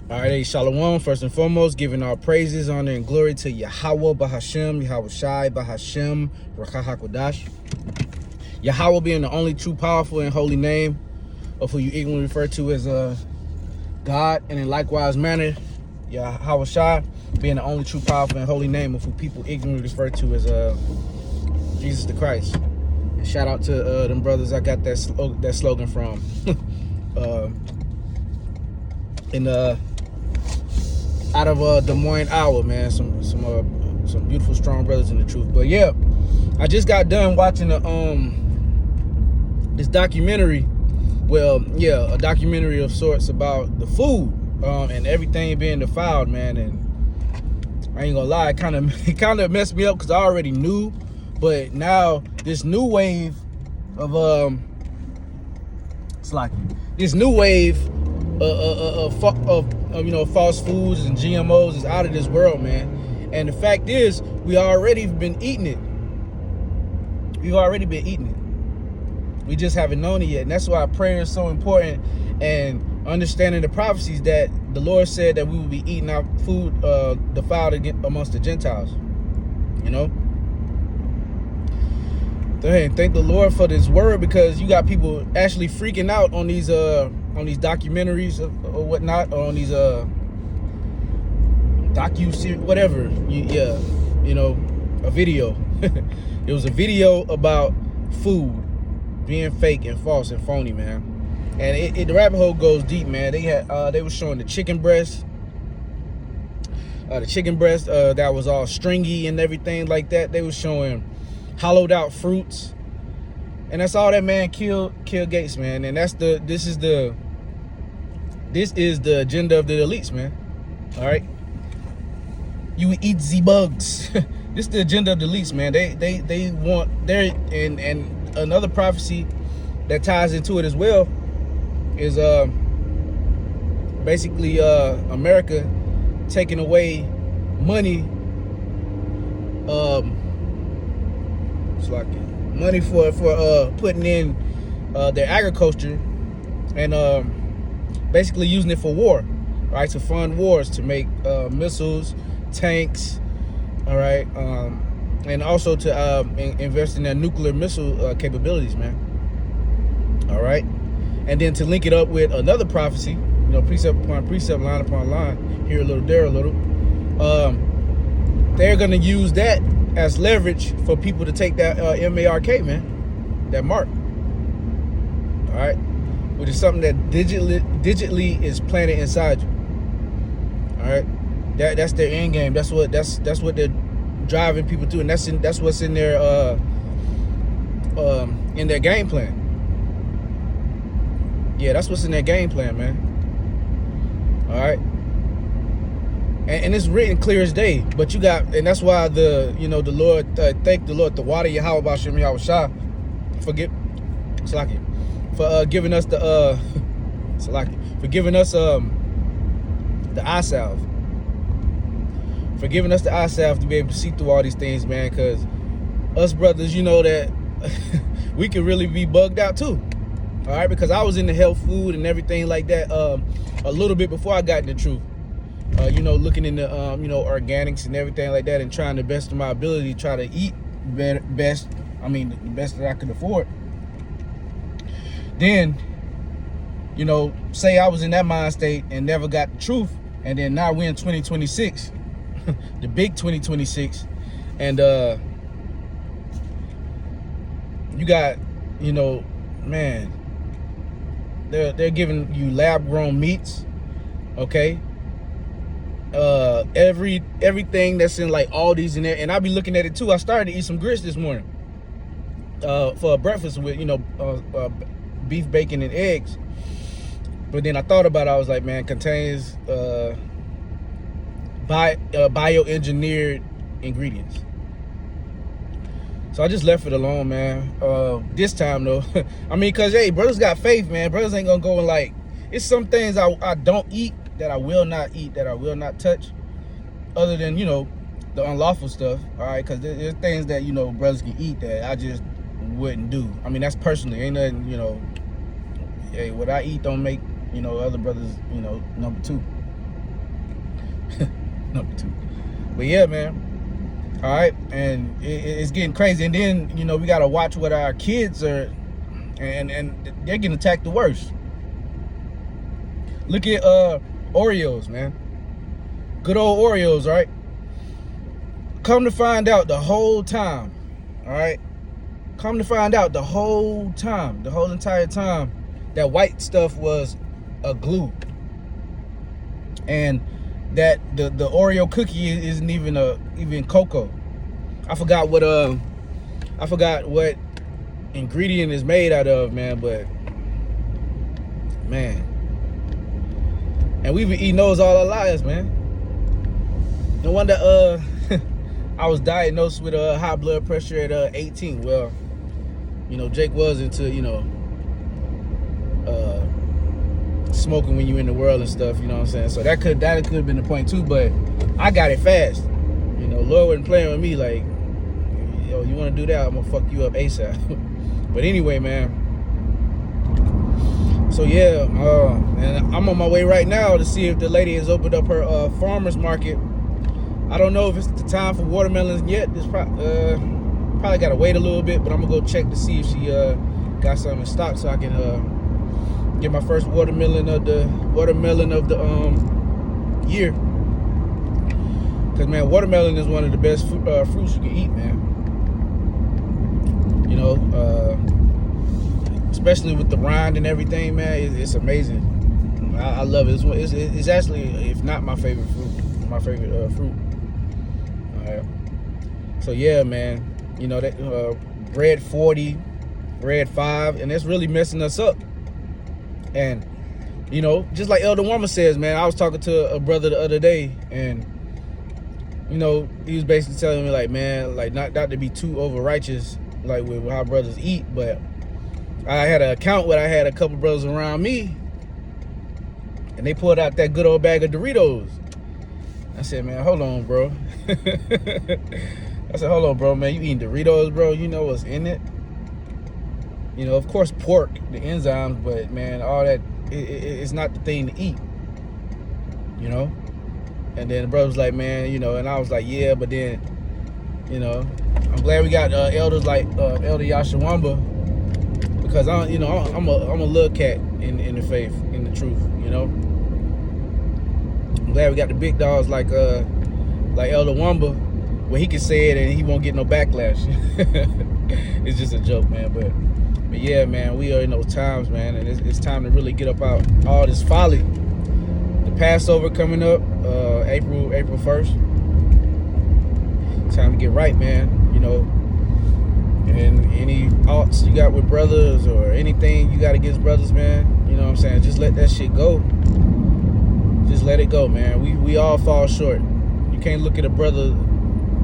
All right, hey, Shalom. First and foremost, giving our praises, honor, and glory to Yahweh Bahashem, Yahweh Shai Bahashem, Rakah HaKodash. Yahweh being the only true, powerful, and holy name of who you ignorantly refer to as God, and in likewise manner, Yahweh Shai being the only true, powerful, and holy name of who people ignorantly refer to as Jesus the Christ. And shout out to them brothers I got that slogan from. Out of Des Moines, Iowa, man. Some beautiful, strong brothers in the truth. But yeah, I just got done watching this documentary. Well, yeah, a documentary of sorts about the food and everything being defiled, man. And I ain't gonna lie, it kind of messed me up because I already knew, but now this new wave of false foods and GMOs is out of this world, man. And the fact is, we already been eating it. We've already been eating it. We just haven't known it yet. And that's why prayer is so important, and understanding the prophecies that the Lord said that we will be eating our food defiled amongst the Gentiles. You know? Hey, thank the Lord for this word, because you got people actually freaking out on these documentaries or whatnot, or on these docu-series, whatever. A video. It was a video about food being fake and false and phony, man. And the rabbit hole goes deep, man. They were showing the chicken breast. That was all stringy and everything like that. They were showing hollowed out fruits, and that's all that man kill Gates, man. And this is the agenda of the elites, man. All right, you eat the bugs. This is the agenda of the elites, man. They want and another prophecy that ties into it as well is basically America taking away money, it's like money for putting in their agriculture, and basically using it for war, right? To fund wars, to make missiles, tanks, all right, and also to invest in their nuclear missile capabilities, man. All right, and then to link it up with another prophecy, precept upon precept, line upon line, here a little, there a little. They're gonna use that as leverage for people to take that MARK, man, that mark. All right, which is something that digitally is planted inside you. All right, that's their end game. That's what they're driving people to, and that's what's in their game plan. Yeah, that's what's in their game plan, man. All right. And it's written clear as day, but and that's why the Lord, thank the Lord, the water Yahweh Bashem Yahweh Shah, for giving us the eye salve, for giving us the eye salve to be able to see through all these things, man. Because us brothers, that we can really be bugged out too. All right, because I was into health food and everything like that a little bit before I got into truth. Looking into organics and everything like that, and trying the best of my ability to try to eat the best that I could afford. Then, say I was in that mind state and never got the truth, and then now we're in 2026, the big 2026, and you got, man, they're giving you lab grown meats, okay? Everything that's in like Aldi's in there, and I'll be looking at it too. I started to eat some grits this morning for breakfast with beef, bacon, and eggs. But then I thought about it. I was like, man, contains bioengineered ingredients. So I just left it alone, man. This time though, because hey, brothers got faith, man. Brothers ain't gonna go and like. It's some things I don't eat, that I will not eat, that I will not touch, other than, the unlawful stuff, all right? Because there's things that, brothers can eat that I just wouldn't do. That's personally, ain't nothing, hey, what I eat don't make, other brothers, number two. Number 2. But yeah, man. All right, and it's getting crazy. And then, you know, we got to watch what our kids are, and they're getting attacked the worst. Look at Oreos, man. Good old Oreos, right? Come to find out the whole time, all right? Come to find out the whole time, the whole entire time, that white stuff was a glue. And that the Oreo cookie isn't even cocoa. I forgot what ingredient is made out of, man, but man. And we've been eating those all our lives, man. No wonder I was diagnosed with high blood pressure at 18. Well, you know, Jake was into, you know, smoking when you in the world and stuff, you know what I'm saying? So that could have been the point too, but I got it fast. You know, Lord wasn't playing with me like, yo, you want to do that, I'm gonna fuck you up ASAP. But anyway, man, so yeah, and I'm on my way right now to see if the lady has opened up her farmer's market. I don't know if it's the time for watermelons yet. It's probably gotta wait a little bit, but I'm gonna go check to see if she got something in stock so I can get my first watermelon of the year. Cause man, watermelon is one of the best fruits you can eat, man. You know, especially with the rind and everything, man. It's amazing. I love it. It's actually, if not my favorite fruit, fruit. All right. So yeah, man. You know that red 40, red 5, and that's really messing us up. And, you know, just like Elder Woman says, man, I was talking to a brother the other day, and, you know, he was basically telling me, like, man, like, not to be too over-righteous, like, with how brothers eat, but I had an account where I had a couple brothers around me, and they pulled out that good old bag of Doritos. I said, man, hold on, bro. I said, hold on, bro, man, you eating Doritos, bro? You know what's in it? You know, of course, pork, the enzymes, but man, all that, it's not the thing to eat, you know? And then the brother was like, man, you know, and I was like, yeah, but then, you know, I'm glad we got elders like Elder Yashawamba, because I'm a little cat in the faith, in the truth, you know? I'm glad we got the big dogs like Elder Wamba, where he can say it and he won't get no backlash. It's just a joke, man, but yeah, man, we are in those times, man, and it's time to really get up out all this folly. The Passover coming up, April 1st. Time to get right, man, you know. And any oughts you got with brothers or anything you got against brothers, man, you know what I'm saying? Just let that shit go. Just let it go, man. We all fall short. You can't look at a brother,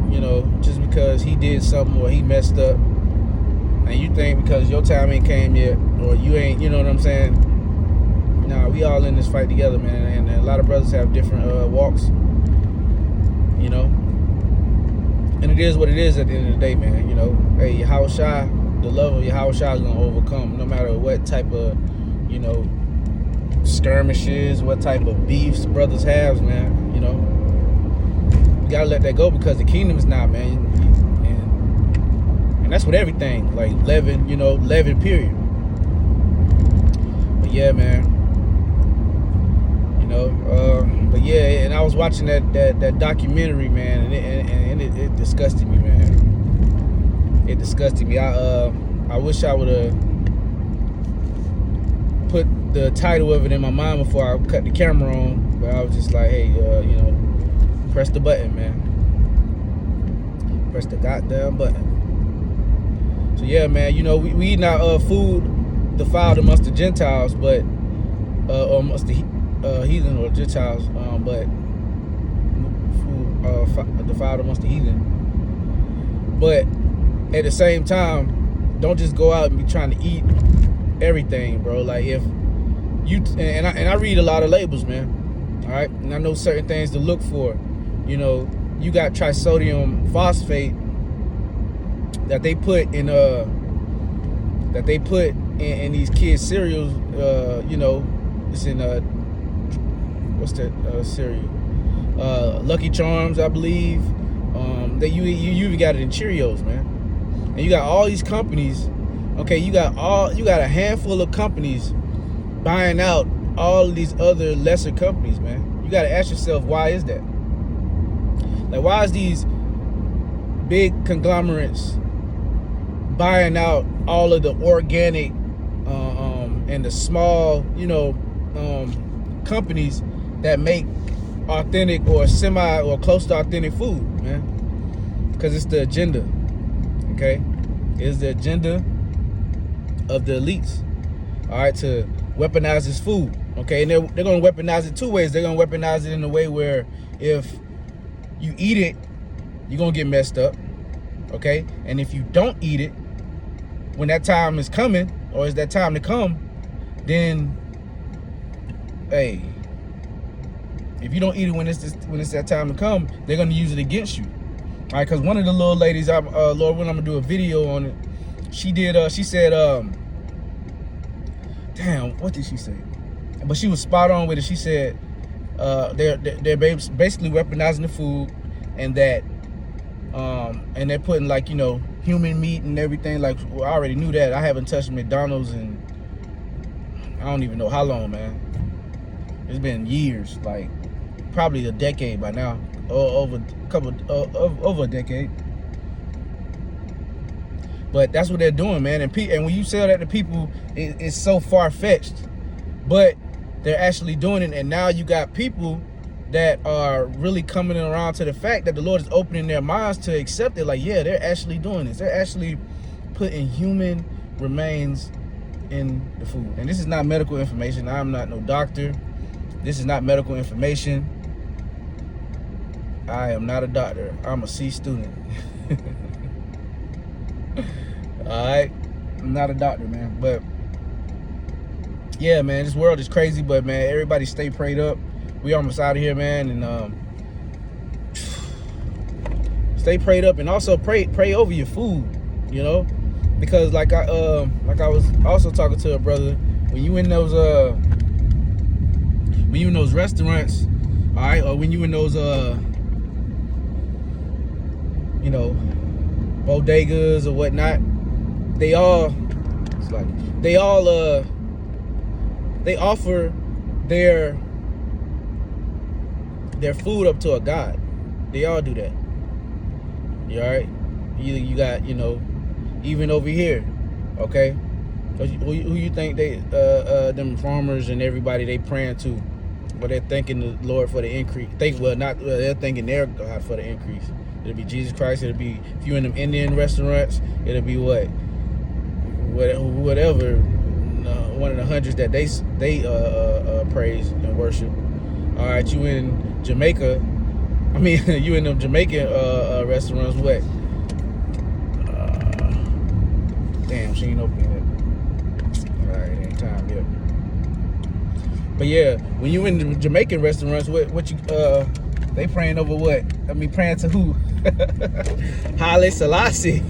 you know, just because he did something or he messed up, and you think because your time ain't came yet, or you ain't, you know what I'm saying? Nah, we all in this fight together, man. And a lot of brothers have different walks, you know. And it is what it is at the end of the day, man. You know, hey, Yahushua, the love of Yahushua is gonna overcome, no matter what type of, you know, skirmishes, what type of beefs brothers have, man. You know, you gotta let that go, because the kingdom is not, man. And that's with everything, like leaven, you know, leaven, period. But yeah, man, you know, but yeah, and I was watching that documentary, man, and it disgusted me, man. It disgusted me. I wish I would have put the title of it in my mind before I cut the camera on, but I was just like, hey, you know, press the button, man. Press the goddamn button. So yeah, man, you know, we eating our food defiled amongst the Gentiles, but amongst the heathen or Gentiles, but food defiled amongst the heathen. But at the same time, don't just go out and be trying to eat everything, bro. Like, if you and I read a lot of labels, man. All right, and I know certain things to look for. You know, you got trisodium phosphate that they put in these kids' cereals. You know, it's in what's that cereal? Lucky Charms, I believe. That you even got it in Cheerios, man. And you got all these companies. Okay, you got a handful of companies buying out all of these other lesser companies, man. You got to ask yourself, why is that? Like, why is these big conglomerates buying out all of the organic and the small, companies that make authentic or semi or close to authentic food, man? Because it's the agenda, okay? It's the agenda of the elites, all right, to weaponize this food, okay? And they're going to weaponize it two ways. They're going to weaponize it in a way where if you eat it, you're going to get messed up, okay? And if you don't eat it, when that time is coming, or is that time to come, then, hey, if you don't eat it when it's that time to come, they're going to use it against you. All right, because one of the little ladies, Lord, when I'm going to do a video on it, she said, damn, what did she say? But she was spot on with it. She said they're basically weaponizing the food, and that and they're putting, like, human meat and everything. Like, well, I already knew that. I haven't touched McDonald's in I don't even know how long, man. It's been years, like probably a decade by now, or over a decade. But that's what they're doing, man. And when you sell that to people, it's so far-fetched, but they're actually doing it. And now you got people that are really coming around to the fact that the Lord is opening their minds to accept it. Like, yeah, they're actually doing this. They're actually putting human remains in the food. And this is not medical information. I'm not no doctor. This is not medical information. I am not a doctor. I'm a C student. All right, I'm not a doctor, man. But yeah, man, this world is crazy. But man, everybody stay prayed up. We almost out of here, man, and stay prayed up, and also pray over your food, because like I was also talking to a brother, when you in those restaurants, all right, or when you in those bodegas or whatnot, they offer their food up to a god. They all do that. You all right? You got, even over here, okay? Who you think them farmers and everybody they praying to? But they're thanking the Lord for the increase. They're thanking their God for the increase. It'll be Jesus Christ. It'll be, if you in them Indian restaurants, it'll be whatever, one of the hundreds that they praise and worship. All right, you in Jamaica? I mean, you in them Jamaican restaurants? What? Damn, she ain't open yet. All right, ain't time yet. But yeah, when you in the Jamaican restaurants, what you they praying over what? I mean, praying to who? Haile Selassie.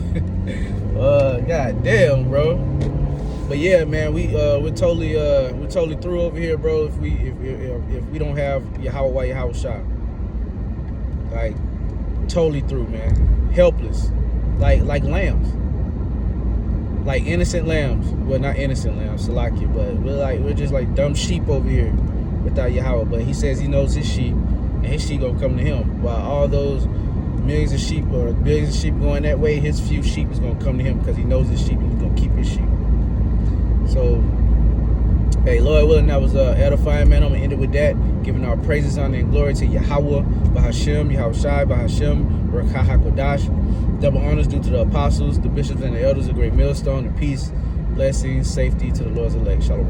God damn, bro. But yeah, man, we're totally through over here, bro. If we don't have Yahweh Shah, like totally through, man. Helpless, like lambs, like innocent lambs. Well, not innocent lambs, Salakia, but we're just like dumb sheep over here without Yahweh. But He says He knows His sheep, and His sheep gonna come to Him. While all those millions of sheep or billions of sheep going that way, His few sheep is gonna come to Him because He knows His sheep and He's gonna keep His sheep. So, hey, Lord willing, that was edifying, man. I'm going to end it with that. Giving our praises, honor, and glory to Yahweh, Bahashem, Yahweh Shai, Bahashem, Rekah HaKodash. Double honors due to the apostles, the bishops, and the elders of Great Millstone, and peace, blessings, safety to the Lord's elect. Shalom.